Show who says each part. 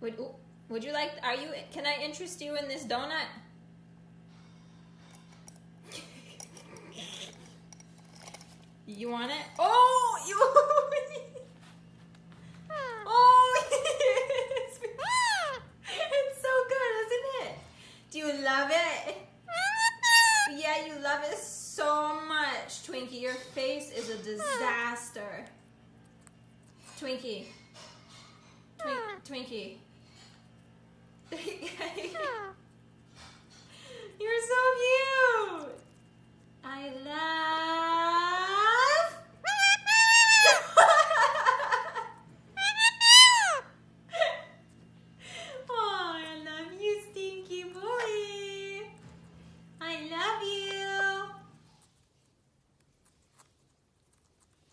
Speaker 1: Would you like, can I interest you in this donut? You want it? Oh, you. Oh, it's so good, isn't it? Do you love it? Yeah, you love it so much, Twinkie. Your face is a disaster. Twinkie. Twinkie. You're so cute. I love